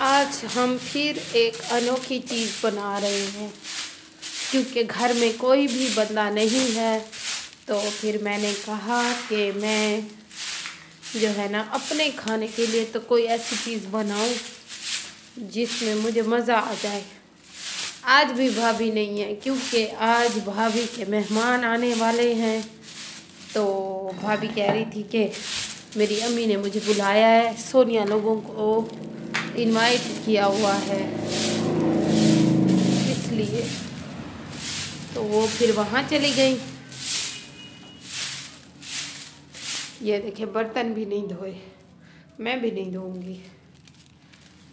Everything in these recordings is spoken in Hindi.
आज हम फिर एक अनोखी चीज़ बना रहे हैं क्योंकि घर में कोई भी बंदा नहीं है। तो फिर मैंने कहा कि मैं जो है ना अपने खाने के लिए तो कोई ऐसी चीज़ बनाऊं जिसमें मुझे मज़ा आ जाए। आज भी भाभी नहीं है क्योंकि आज भाभी के मेहमान आने वाले हैं। तो भाभी कह रही थी कि मेरी अम्मी ने मुझे बुलाया है, सोनिया लोगों को इनवाइट किया हुआ है, इसलिए तो वो फिर वहाँ चली गई। ये देखिए बर्तन भी नहीं धोए, मैं भी नहीं धोऊंगी।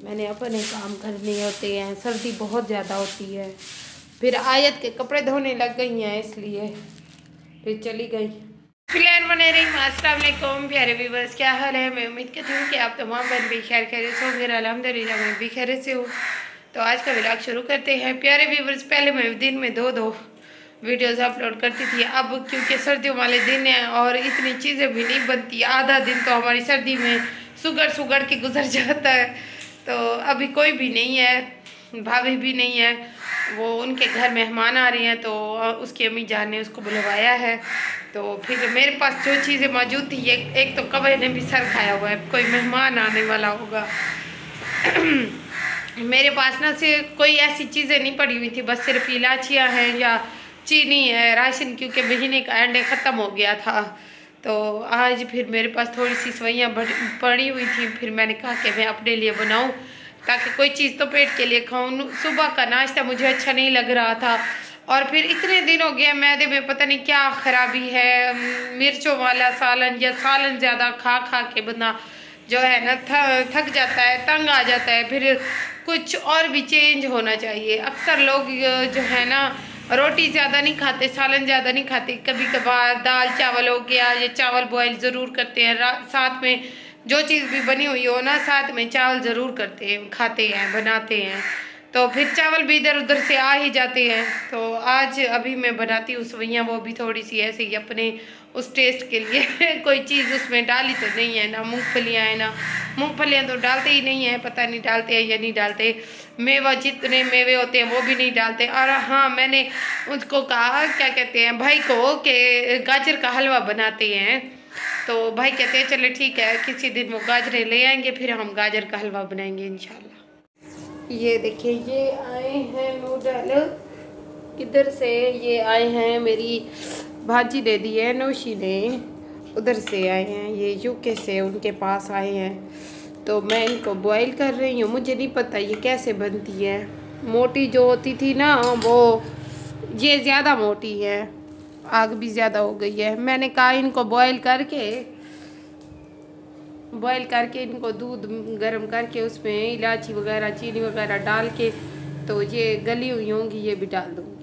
मैंने अपने काम करने होते हैं, सर्दी बहुत ज़्यादा होती है। फिर आयत के कपड़े धोने लग गई हैं, इसलिए फिर चली गई। फिलहाल बने रही। अस्सलाम वालेकुम प्यारे व्यूअर्स, क्या हाल है? मैं उम्मीद करती हूँ कि आप तमाम बन भी खैर खैरियत से होंगे। अल्हम्दुलिल्लाह मैं भी खैरियत से हूँ। तो आज का व्लॉग शुरू करते हैं। प्यारे व्यूअर्स, पहले मैं दिन में दो वीडियोस अपलोड करती थी। अब क्योंकि सर्दियों वाले दिन हैं और इतनी चीज़ें भी नहीं बनती, आधा दिन तो हमारी सर्दी में सुगड़ के गुजर जाता है। तो अभी कोई भी नहीं है, भाभी भी नहीं है, वो उनके घर मेहमान आ रही हैं। तो उसकी अम्मी जान ने उसको बुलवाया है। तो फिर मेरे पास जो चीज़ें मौजूद थी, एक तो कब्र ने भी सर खाया हुआ है, कोई मेहमान आने वाला होगा। मेरे पास ना से कोई ऐसी चीज़ें नहीं पड़ी हुई थी, बस सिर्फ इलायचियाँ हैं या चीनी है, राशन क्योंकि महीने का एंड ख़त्म हो गया था। तो आज फिर मेरे पास थोड़ी सी सवैयाँ पड़ी हुई थी। फिर मैंने कहा कि मैं अपने लिए बनाऊँ ताकि कोई चीज़ तो पेट के लिए खाऊँ। सुबह का नाश्ता मुझे अच्छा नहीं लग रहा था और फिर इतने दिन हो गए मैदे में पता नहीं क्या खराबी है। मिर्चों वाला सालन या सालन ज़्यादा खा के बंदा जो है ना थक जाता है, तंग आ जाता है। फिर कुछ और भी चेंज होना चाहिए। अक्सर लोग जो है ना रोटी ज़्यादा नहीं खाते, सालन ज़्यादा नहीं खाते, कभी कभार दाल चावल हो गया या चावल बॉयल ज़रूर करते हैं। साथ में जो चीज़ भी बनी हुई हो ना, साथ में चावल ज़रूर करते हैं, खाते हैं, बनाते हैं। तो फिर चावल भी इधर उधर से आ ही जाते हैं। तो आज अभी मैं बनाती हूँ सवैयाँ, वो भी थोड़ी सी ऐसे ही अपने उस टेस्ट के लिए। कोई चीज़ उसमें डाली तो नहीं है, ना मूंगफलियाँ हैं, ना मूंगफलियाँ तो डालते ही नहीं है, पता नहीं डालते हैं या नहीं डालते। मेवा जितने मेवे होते हैं वो भी नहीं डालते। और हाँ, मैंने उसको कहा, क्या कहते हैं भाई को, कि गाजर का हलवा बनाते हैं। तो भाई कहते हैं चले ठीक है, किसी दिन वो गाजरें ले आएंगे, फिर हम गाजर का हलवा बनाएंगे इंशाल्लाह। ये देखिए, ये आए हैं नूडल, किधर से ये आए हैं, मेरी भाजी दे दी है नौशी ने, उधर से आए हैं, ये यूके से उनके पास आए हैं। तो मैं इनको बॉईल कर रही हूँ। मुझे नहीं पता ये कैसे बनती है। मोटी जो होती थी ना वो, ये ज़्यादा मोटी है, आग भी ज़्यादा हो गई है। मैंने कहा इनको बॉईल करके इनको दूध गर्म करके उसमें इलायची वगैरह चीनी वगैरह डाल के, तो ये गली हुई होंगी, ये भी डाल दूँगी।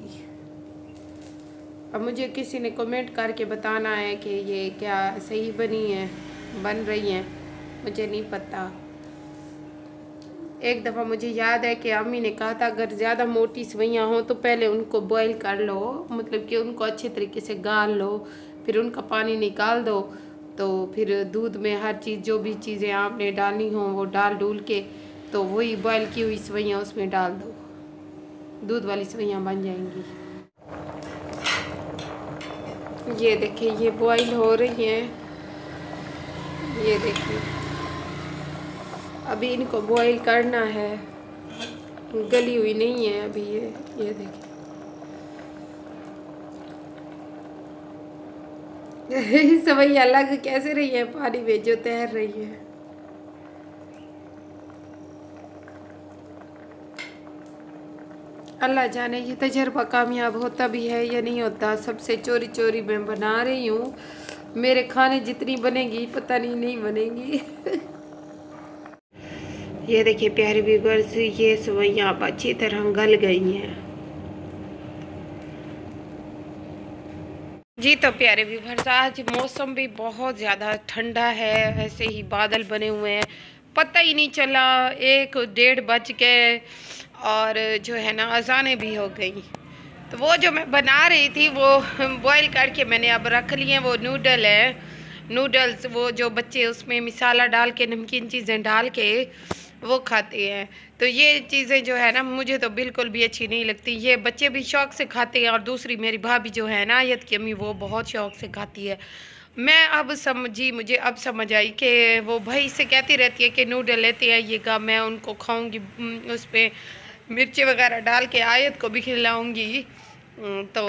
अब मुझे किसी ने कमेंट करके बताना है कि ये क्या सही बन रही हैं, मुझे नहीं पता। एक दफ़ा मुझे याद है कि अम्मी ने कहा था अगर ज़्यादा मोटी सवैयाँ हों तो पहले उनको बॉईल कर लो, मतलब कि उनको अच्छे तरीके से गाल लो, फिर उनका पानी निकाल दो। तो फिर दूध में हर चीज़, जो भी चीज़ें आपने डालनी हो वो डूल के, तो वही बॉईल की हुई सवैयाँ उसमें डाल दो, दूध वाली सवैयाँ बन जाएंगी। ये देखिए, ये बॉईल हो रही हैं, ये देखिए अभी इनको बॉईल करना है, गली हुई नहीं है अभी। ये देखिए सवैया लग कैसे रही है पानी में जो तैर रही है। अल्लाह जाने ये तजर्बा कामयाब होता भी है या नहीं होता। सबसे चोरी चोरी मैं बना रही हूँ। मेरे खाने जितनी बनेगी पता नहीं बनेगी। ये देखिए प्यारे व्यूअर्स, ये सवैयाँ अब अच्छी तरह गल गई हैं। जी तो प्यारे व्यूअर्स, आज मौसम भी बहुत ज़्यादा ठंडा है, ऐसे ही बादल बने हुए हैं, पता ही नहीं चला 1-1:30 बज गए और जो है ना अजानें भी हो गई। तो वो जो मैं बना रही थी वो बॉईल करके मैंने अब रख लिए। वो नूडल्स, वो जो बच्चे उसमें मसाला डाल के, नमकीन चीज़ें डाल के वो खाते हैं। तो ये चीज़ें जो है ना मुझे तो बिल्कुल भी अच्छी नहीं लगती। ये बच्चे भी शौक़ से खाते हैं और दूसरी मेरी भाभी जो है ना आयत की अम्मी, वो बहुत शौक़ से खाती है। मैं अब समझी, मुझे अब समझ आई कि वो भाई से कहती रहती है कि नूडल लेते आइएगा, मैं उनको खाऊंगी, उस पर मिर्ची वगैरह डाल के आयत को भी खिलाऊंगी। तो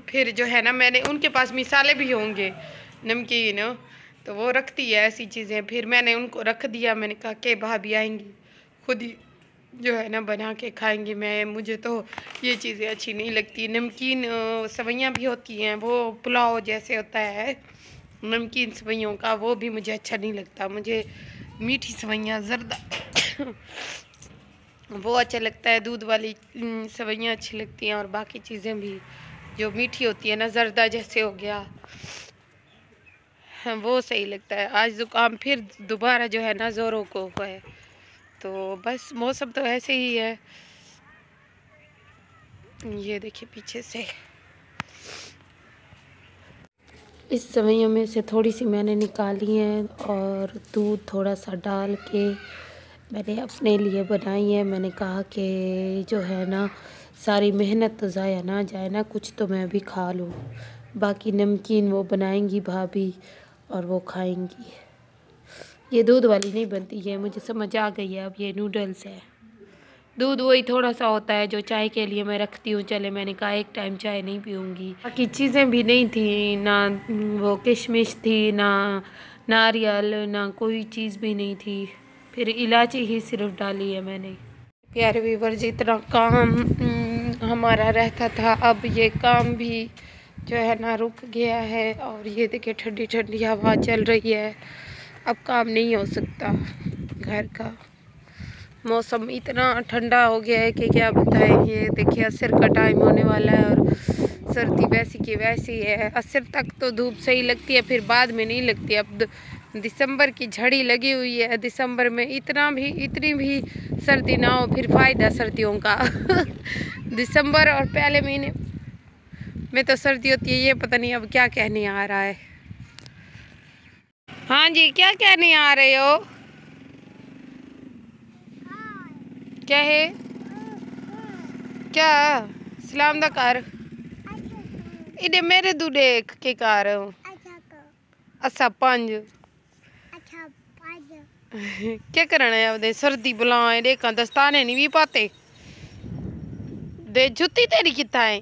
फिर जो है ना मैंने उनके पास मिसाले भी होंगे नमकीन, तो वो रखती है ऐसी चीज़ें। फिर मैंने उनको रख दिया, मैंने कहा कि भाभी आएंगी खुद ही जो है ना बना के खाएंगे। मुझे तो ये चीज़ें अच्छी नहीं लगती। नमकीन सेवइयाँ भी होती हैं, वो पुलाव जैसे होता है नमकीन सेवइयों का, वो भी मुझे अच्छा नहीं लगता। मुझे मीठी सेवइयाँ जर्दा वो अच्छा लगता है, दूध वाली सेवइयाँ अच्छी लगती हैं, और बाकी चीज़ें भी जो मीठी होती है ना, जर्दा जैसे हो गया, वो सही लगता है। आज ज़ुकाम फिर दोबारा जो है ना ज़ोरों को हुआ है, तो बस मौसम तो ऐसे ही है। ये देखिए पीछे से इस सेवइयों में से थोड़ी सी मैंने निकाली है और दूध थोड़ा सा डाल के मैंने अपने लिए बनाई है। मैंने कहा कि जो है ना सारी मेहनत तो ज़ाया ना जाए ना, कुछ तो मैं भी खा लूँ। बाकी नमकीन वो बनाएंगी भाभी और वो खाएंगी। ये दूध वाली नहीं बनती है, मुझे समझ आ गई है अब, ये नूडल्स है। दूध वही थोड़ा सा होता है जो चाय के लिए मैं रखती हूँ। चले, मैंने कहा एक टाइम चाय नहीं पीऊँगी। बाकी चीज़ें भी नहीं थी ना, वो किशमिश थी ना नारियल, ना कोई चीज़ भी नहीं थी। फिर इलायची ही सिर्फ डाली है मैंने। प्यारे व्यूअर्स, जितना काम हमारा रहता था, अब ये काम भी जो है ना रुक गया है। और ये देखिए ठंडी ठंडी हवा चल रही है, अब काम नहीं हो सकता घर का। मौसम इतना ठंडा हो गया है कि क्या बताएं। ये देखिए असर का टाइम होने वाला है और सर्दी वैसी की वैसी है। असर तक तो धूप सही लगती है, फिर बाद में नहीं लगती। अब दिसंबर की झड़ी लगी हुई है, दिसंबर में इतनी भी सर्दी ना हो, फिर फ़ायदा सर्दियों का दिसंबर और पहले महीने में तो सर्दी होती है। ये पता नहीं अब क्या कहने आ रहा है। हाँ जी, क्या कहने आ रहे हो? क्या है? क्या सलाम दा कर इधे मेरे दू देख के कर अच्छा 5 क्या करना है? अब सर्दी बुलाए देखा दस्ताने नहीं भी पाते दे। जुत्ती तेरी कितना है?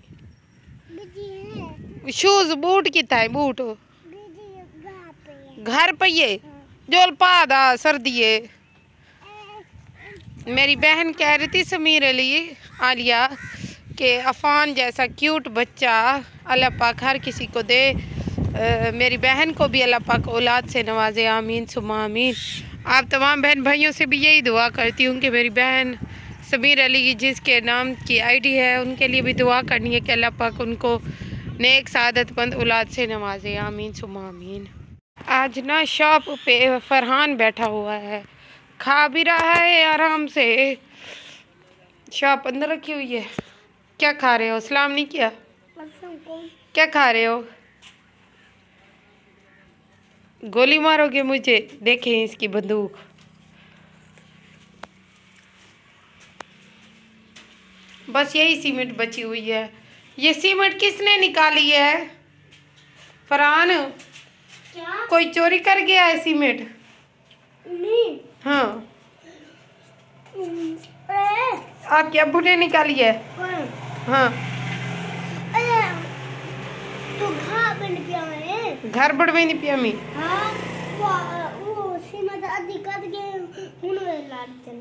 शूज बूट कितना है? बूट घर पे ये जोल पा दा सर्दी है। मेरी बहन कह रही थी समीर आलिया कि अफान जैसा क्यूट बच्चा अल्लाह पाक हर किसी को दे। मेरी बहन को भी अल्लाह पाक औलाद से नवाजे, आमीन सुम्मा आमीन। आप तमाम बहन भाइयों से भी यही दुआ करती हूँ कि मेरी बहन समीर अली जिसके नाम की आईडी है, उनके लिए भी दुआ करनी है कि अल्लाह पाक उनको नेक सादतमंद औलाद से नवाजे, आमीन सुम्मा आमीन। आज ना शॉप पे फरहान बैठा हुआ है, खा भी रहा है आराम से। शॉप अंदर रखी हुई है। क्या खा रहे हो? सलाम नहीं किया? क्या खा रहे हो? गोली मारोगे मुझे? देखें इसकी बंदूक। बस यही सीमेंट बची हुई है। ये सीमेंट किसने निकाली है? फरहान, क्या? कोई चोरी कर गया है सीमेंट? नहीं। हाँ, आपके अब्बू ने निकाली है? हाँ। तो घर बड़ में नहीं पिया मी। हाँ, वो सीमेंट आधी कट गए हुन वे लाते।